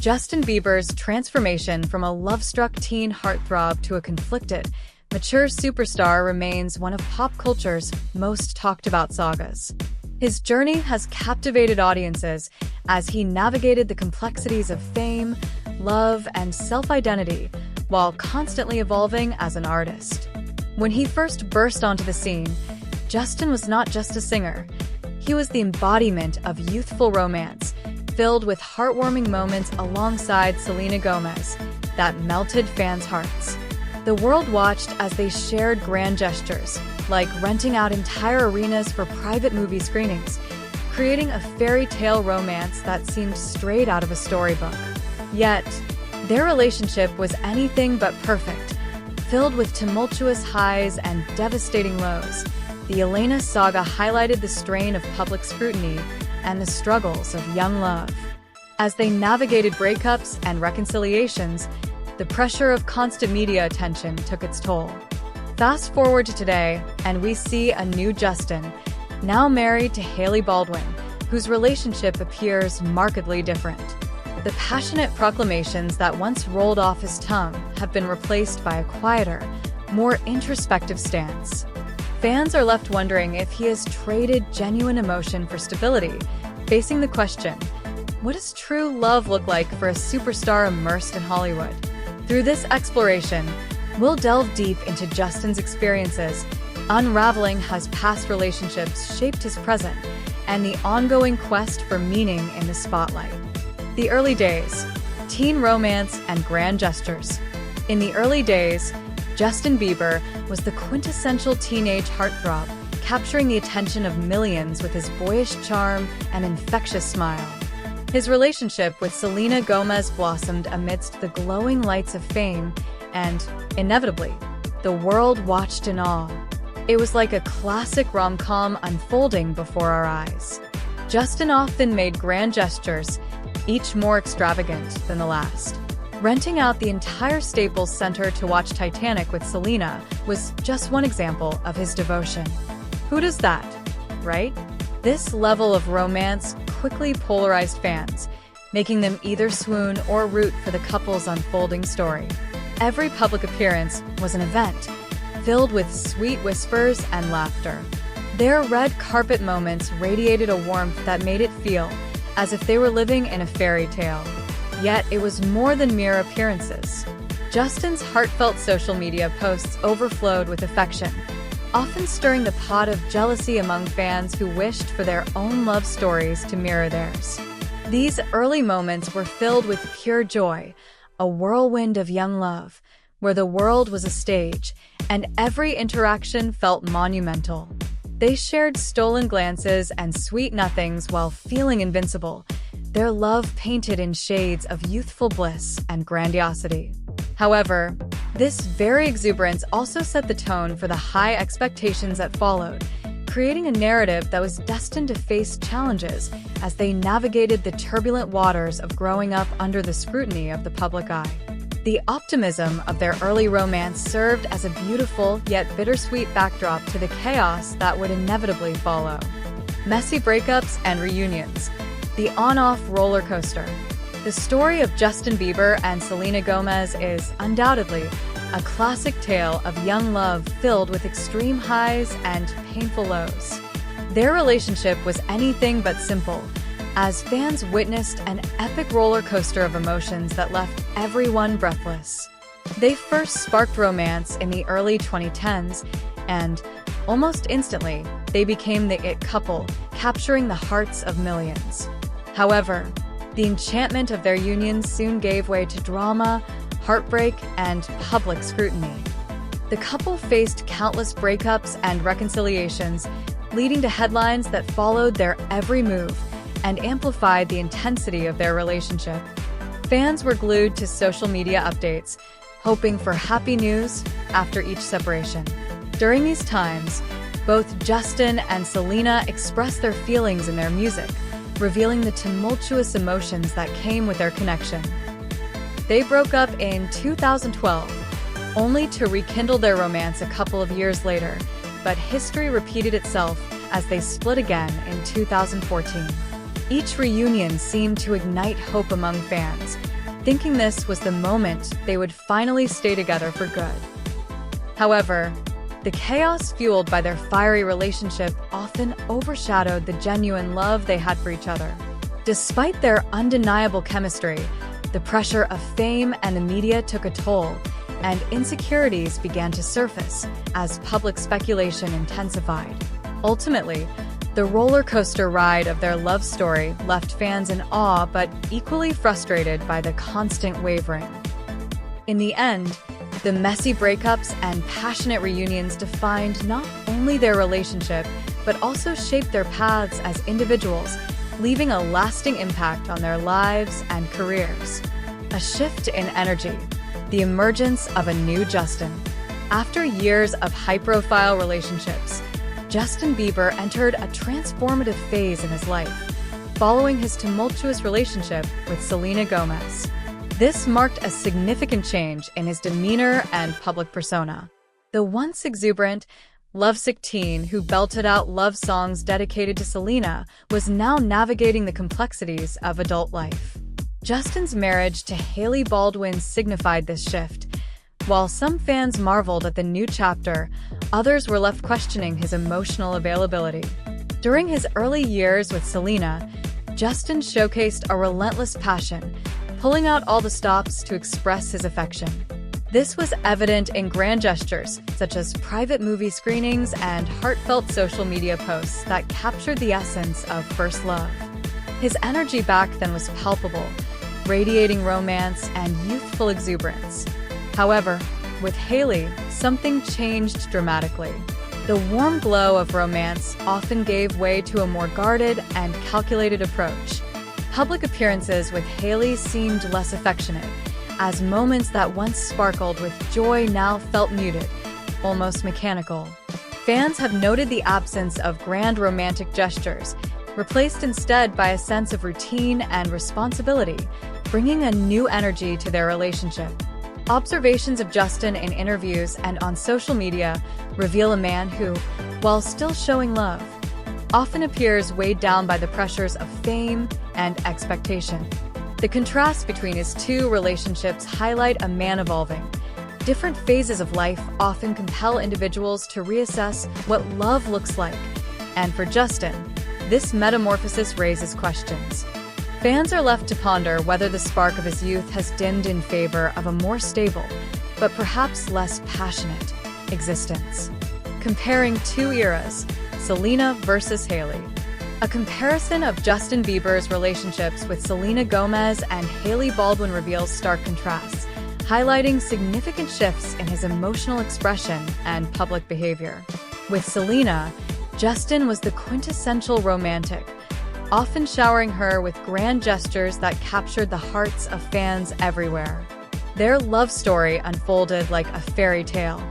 Justin Bieber's transformation from a love-struck teen heartthrob to a conflicted, mature superstar remains one of pop culture's most talked-about sagas. His journey has captivated audiences as he navigated the complexities of fame, love, and self-identity while constantly evolving as an artist. When he first burst onto the scene, Justin was not just a singer. He was the embodiment of youthful romance, filled with heartwarming moments alongside Selena Gomez that melted fans' hearts. The world watched as they shared grand gestures, like renting out entire arenas for private movie screenings, creating a fairy tale romance that seemed straight out of a storybook. Yet, their relationship was anything but perfect, filled with tumultuous highs and devastating lows. The Selena saga highlighted the strain of public scrutiny and the struggles of young love. As they navigated breakups and reconciliations, the pressure of constant media attention took its toll. Fast forward to today, and we see a new Justin, now married to Hailey Baldwin, whose relationship appears markedly different. The passionate proclamations that once rolled off his tongue have been replaced by a quieter, more introspective stance. Fans are left wondering if he has traded genuine emotion for stability, facing the question, what does true love look like for a superstar immersed in Hollywood? Through this exploration, we'll delve deep into Justin's experiences, unraveling how his past relationships shaped his present, and the ongoing quest for meaning in the spotlight. The early days, teen romance and grand gestures. In the early days, Justin Bieber was the quintessential teenage heartthrob, capturing the attention of millions with his boyish charm and infectious smile. His relationship with Selena Gomez blossomed amidst the glowing lights of fame, and, inevitably, the world watched in awe. It was like a classic rom-com unfolding before our eyes. Justin often made grand gestures, each more extravagant than the last. Renting out the entire Staples Center to watch Titanic with Selena was just one example of his devotion. Who does that, right? This level of romance quickly polarized fans, making them either swoon or root for the couple's unfolding story. Every public appearance was an event, filled with sweet whispers and laughter. Their red carpet moments radiated a warmth that made it feel as if they were living in a fairy tale. Yet it was more than mere appearances. Justin's heartfelt social media posts overflowed with affection, often stirring the pot of jealousy among fans who wished for their own love stories to mirror theirs. These early moments were filled with pure joy, a whirlwind of young love, where the world was a stage, and every interaction felt monumental. They shared stolen glances and sweet nothings while feeling invincible, their love painted in shades of youthful bliss and grandiosity. However, this very exuberance also set the tone for the high expectations that followed, creating a narrative that was destined to face challenges as they navigated the turbulent waters of growing up under the scrutiny of the public eye. The optimism of their early romance served as a beautiful yet bittersweet backdrop to the chaos that would inevitably follow. Messy breakups and reunions. The on-off roller coaster. The story of Justin Bieber and Selena Gomez is undoubtedly a classic tale of young love filled with extreme highs and painful lows. Their relationship was anything but simple, as fans witnessed an epic roller coaster of emotions that left everyone breathless. They first sparked romance in the early 2010s, and, almost instantly, they became the it couple, capturing the hearts of millions. However, the enchantment of their union soon gave way to drama, heartbreak, and public scrutiny. The couple faced countless breakups and reconciliations, leading to headlines that followed their every move and amplified the intensity of their relationship. Fans were glued to social media updates, hoping for happy news after each separation. During these times, both Justin and Selena expressed their feelings in their music, revealing the tumultuous emotions that came with their connection. They broke up in 2012, only to rekindle their romance a couple of years later, but history repeated itself as they split again in 2014. Each reunion seemed to ignite hope among fans, thinking this was the moment they would finally stay together for good. However, the chaos fueled by their fiery relationship often overshadowed the genuine love they had for each other. Despite their undeniable chemistry, the pressure of fame and the media took a toll, and insecurities began to surface as public speculation intensified. Ultimately, the roller coaster ride of their love story left fans in awe but equally frustrated by the constant wavering. In the end, the messy breakups and passionate reunions defined not only their relationship, but also shaped their paths as individuals, leaving a lasting impact on their lives and careers. A shift in energy, the emergence of a new Justin. After years of high-profile relationships, Justin Bieber entered a transformative phase in his life, following his tumultuous relationship with Selena Gomez. This marked a significant change in his demeanor and public persona. The once exuberant, lovesick teen who belted out love songs dedicated to Selena was now navigating the complexities of adult life. Justin's marriage to Hailey Baldwin signified this shift. While some fans marveled at the new chapter, others were left questioning his emotional availability. During his early years with Selena, Justin showcased a relentless passion, pulling out all the stops to express his affection. This was evident in grand gestures, such as private movie screenings and heartfelt social media posts that captured the essence of first love. His energy back then was palpable, radiating romance and youthful exuberance. However, with Hailey, something changed dramatically. The warm glow of romance often gave way to a more guarded and calculated approach. Public appearances with Hailey seemed less affectionate, as moments that once sparkled with joy now felt muted, almost mechanical. Fans have noted the absence of grand romantic gestures, replaced instead by a sense of routine and responsibility, bringing a new energy to their relationship. Observations of Justin in interviews and on social media reveal a man who, while still showing love, often appears weighed down by the pressures of fame and expectation. The contrast between his two relationships highlight a man evolving. Different phases of life often compel individuals to reassess what love looks like, and for Justin, this metamorphosis raises questions. Fans are left to ponder whether the spark of his youth has dimmed in favor of a more stable, but perhaps less passionate, existence. Comparing two eras, Selena versus Hailey. A comparison of Justin Bieber's relationships with Selena Gomez and Hailey Baldwin reveals stark contrasts, highlighting significant shifts in his emotional expression and public behavior. With Selena, Justin was the quintessential romantic, often showering her with grand gestures that captured the hearts of fans everywhere. Their love story unfolded like a fairy tale,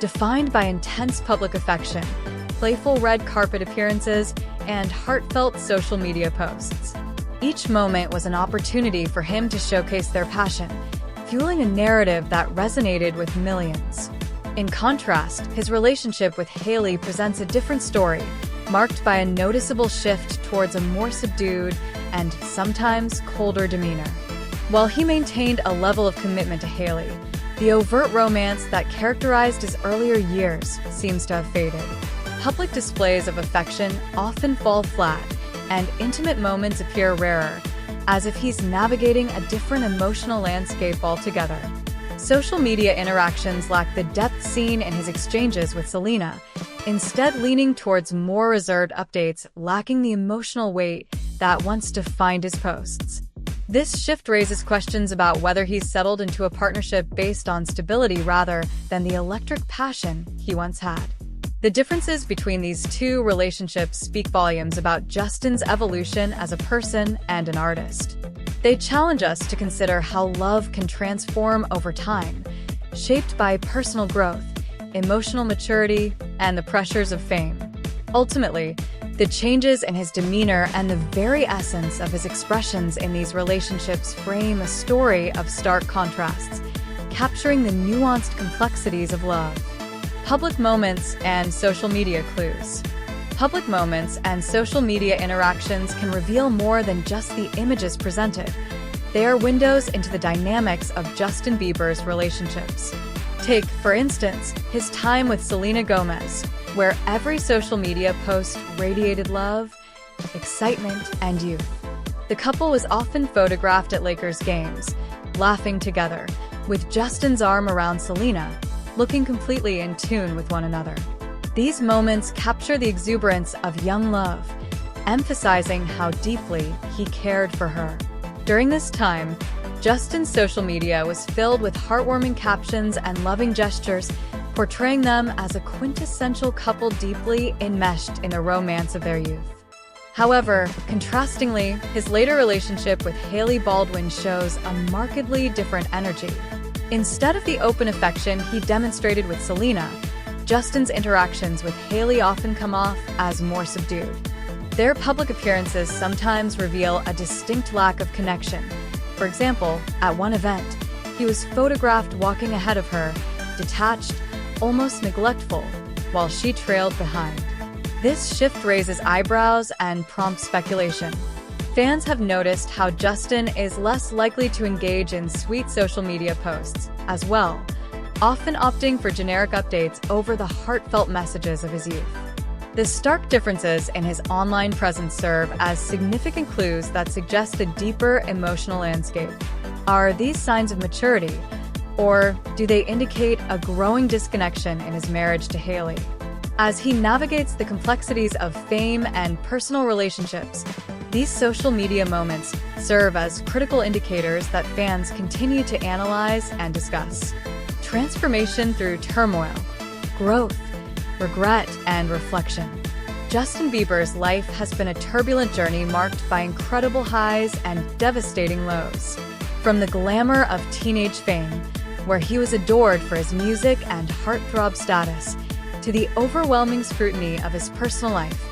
defined by intense public affection, playful red carpet appearances, and heartfelt social media posts. Each moment was an opportunity for him to showcase their passion, fueling a narrative that resonated with millions. In contrast, his relationship with Hailey presents a different story, marked by a noticeable shift towards a more subdued and sometimes colder demeanor. While he maintained a level of commitment to Hailey, the overt romance that characterized his earlier years seems to have faded. Public displays of affection often fall flat, and intimate moments appear rarer, as if he's navigating a different emotional landscape altogether. Social media interactions lack the depth seen in his exchanges with Selena, instead leaning towards more reserved updates, lacking the emotional weight that once defined his posts. This shift raises questions about whether he's settled into a partnership based on stability rather than the electric passion he once had. The differences between these two relationships speak volumes about Justin's evolution as a person and an artist. They challenge us to consider how love can transform over time, shaped by personal growth, emotional maturity, and the pressures of fame. Ultimately, the changes in his demeanor and the very essence of his expressions in these relationships frame a story of stark contrasts, capturing the nuanced complexities of love. Public moments and social media clues. Public moments and social media interactions can reveal more than just the images presented. They are windows into the dynamics of Justin Bieber's relationships. Take, for instance, his time with Selena Gomez, where every social media post radiated love, excitement, and youth. The couple was often photographed at Lakers games, laughing together, with Justin's arm around Selena, looking completely in tune with one another. These moments capture the exuberance of young love, emphasizing how deeply he cared for her. During this time, Justin's social media was filled with heartwarming captions and loving gestures, portraying them as a quintessential couple deeply enmeshed in the romance of their youth. However, contrastingly, his later relationship with Hailey Baldwin shows a markedly different energy. Instead of the open affection he demonstrated with Selena, Justin's interactions with Hailey often come off as more subdued. Their public appearances sometimes reveal a distinct lack of connection. For example, at one event, he was photographed walking ahead of her, detached, almost neglectful, while she trailed behind. This shift raises eyebrows and prompts speculation. Fans have noticed how Justin is less likely to engage in sweet social media posts as well, often opting for generic updates over the heartfelt messages of his youth. The stark differences in his online presence serve as significant clues that suggest a deeper emotional landscape. Are these signs of maturity, or do they indicate a growing disconnection in his marriage to Hailey? As he navigates the complexities of fame and personal relationships, these social media moments serve as critical indicators that fans continue to analyze and discuss. Transformation through turmoil, growth, regret, and reflection. Justin Bieber's life has been a turbulent journey marked by incredible highs and devastating lows. From the glamour of teenage fame, where he was adored for his music and heartthrob status, to the overwhelming scrutiny of his personal life,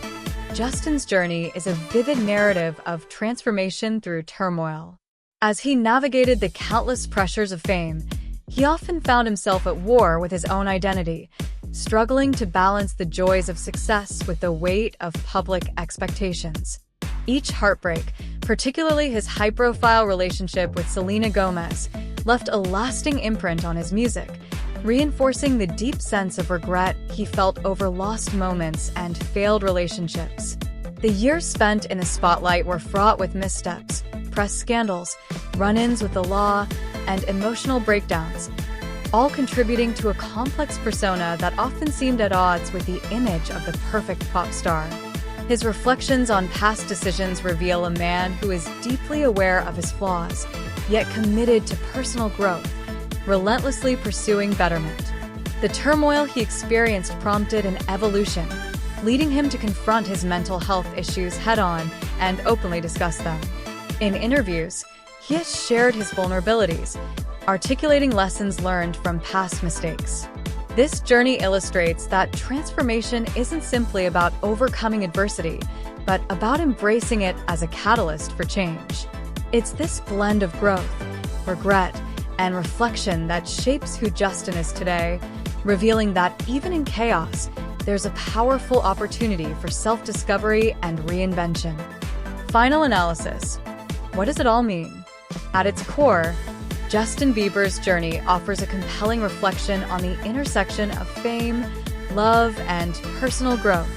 Justin's journey is a vivid narrative of transformation through turmoil. As he navigated the countless pressures of fame, he often found himself at war with his own identity, struggling to balance the joys of success with the weight of public expectations. Each heartbreak, particularly his high-profile relationship with Selena Gomez, left a lasting imprint on his music, reinforcing the deep sense of regret he felt over lost moments and failed relationships. The years spent in the spotlight were fraught with missteps, press scandals, run-ins with the law, and emotional breakdowns, all contributing to a complex persona that often seemed at odds with the image of the perfect pop star. His reflections on past decisions reveal a man who is deeply aware of his flaws, yet committed to personal growth, relentlessly pursuing betterment. The turmoil he experienced prompted an evolution, leading him to confront his mental health issues head-on and openly discuss them. In interviews, he has shared his vulnerabilities, articulating lessons learned from past mistakes. This journey illustrates that transformation isn't simply about overcoming adversity, but about embracing it as a catalyst for change. It's this blend of growth, regret, and reflection that shapes who Justin is today, revealing that even in chaos, there's a powerful opportunity for self-discovery and reinvention. Final analysis. What does it all mean? At its core, Justin Bieber's journey offers a compelling reflection on the intersection of fame, love, and personal growth.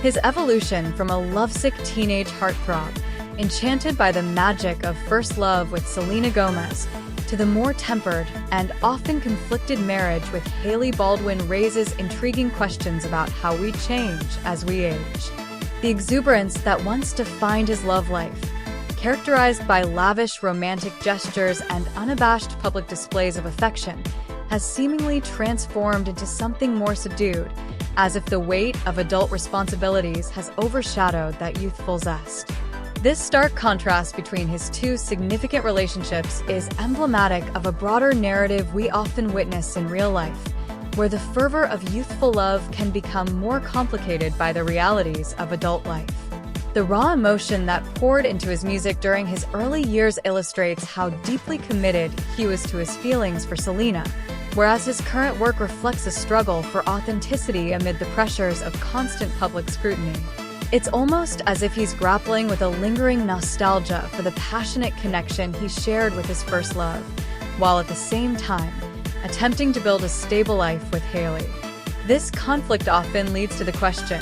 His evolution from a lovesick teenage heartthrob, enchanted by the magic of first love with Selena Gomez, to the more tempered and often conflicted marriage with Hailey Baldwin raises intriguing questions about how we change as we age. The exuberance that once defined his love life, characterized by lavish romantic gestures and unabashed public displays of affection, has seemingly transformed into something more subdued, as if the weight of adult responsibilities has overshadowed that youthful zest. This stark contrast between his two significant relationships is emblematic of a broader narrative we often witness in real life, where the fervor of youthful love can become more complicated by the realities of adult life. The raw emotion that poured into his music during his early years illustrates how deeply committed he was to his feelings for Selena, whereas his current work reflects a struggle for authenticity amid the pressures of constant public scrutiny. It's almost as if he's grappling with a lingering nostalgia for the passionate connection he shared with his first love, while at the same time attempting to build a stable life with Hailey. This conflict often leads to the question,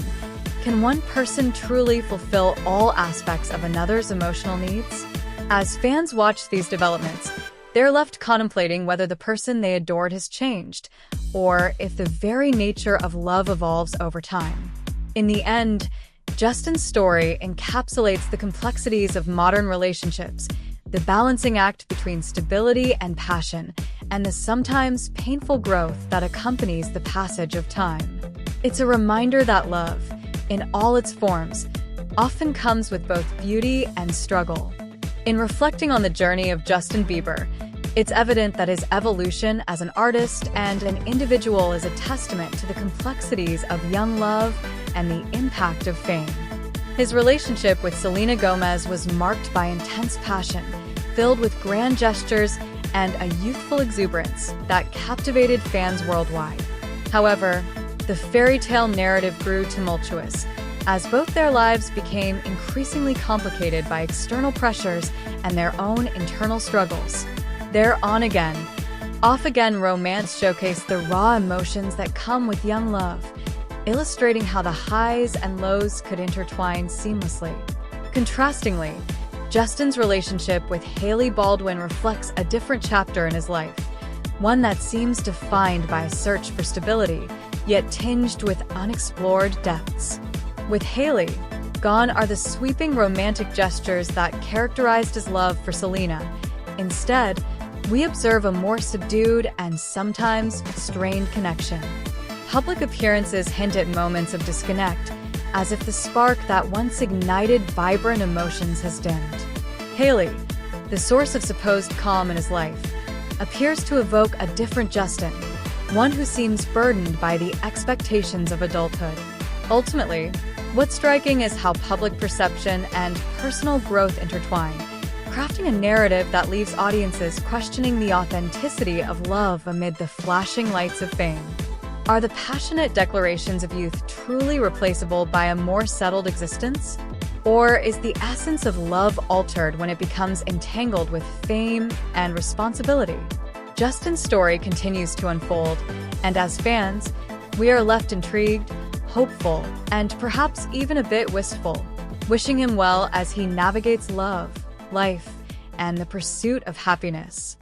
can one person truly fulfill all aspects of another's emotional needs? As fans watch these developments, they're left contemplating whether the person they adored has changed, or if the very nature of love evolves over time. In the end, Justin's story encapsulates the complexities of modern relationships, the balancing act between stability and passion, and the sometimes painful growth that accompanies the passage of time. It's a reminder that love, in all its forms, often comes with both beauty and struggle. In reflecting on the journey of Justin Bieber, it's evident that his evolution as an artist and an individual is a testament to the complexities of young love and the impact of fame. His relationship with Selena Gomez was marked by intense passion, filled with grand gestures and a youthful exuberance that captivated fans worldwide. However, the fairy tale narrative grew tumultuous, as both their lives became increasingly complicated by external pressures and their own internal struggles. Their on-again, off-again romance showcased the raw emotions that come with young love, illustrating how the highs and lows could intertwine seamlessly. Contrastingly, Justin's relationship with Hailey Baldwin reflects a different chapter in his life, one that seems defined by a search for stability, yet tinged with unexplored depths. With Hailey, gone are the sweeping romantic gestures that characterized his love for Selena. Instead, we observe a more subdued and sometimes strained connection. Public appearances hint at moments of disconnect, as if the spark that once ignited vibrant emotions has dimmed. Hailey, the source of supposed calm in his life, appears to evoke a different Justin, one who seems burdened by the expectations of adulthood. Ultimately, what's striking is how public perception and personal growth intertwine, crafting a narrative that leaves audiences questioning the authenticity of love amid the flashing lights of fame. Are the passionate declarations of youth truly replaceable by a more settled existence? Or is the essence of love altered when it becomes entangled with fame and responsibility? Justin's story continues to unfold, and as fans, we are left intrigued, hopeful, and perhaps even a bit wistful, wishing him well as he navigates love, life, and the pursuit of happiness.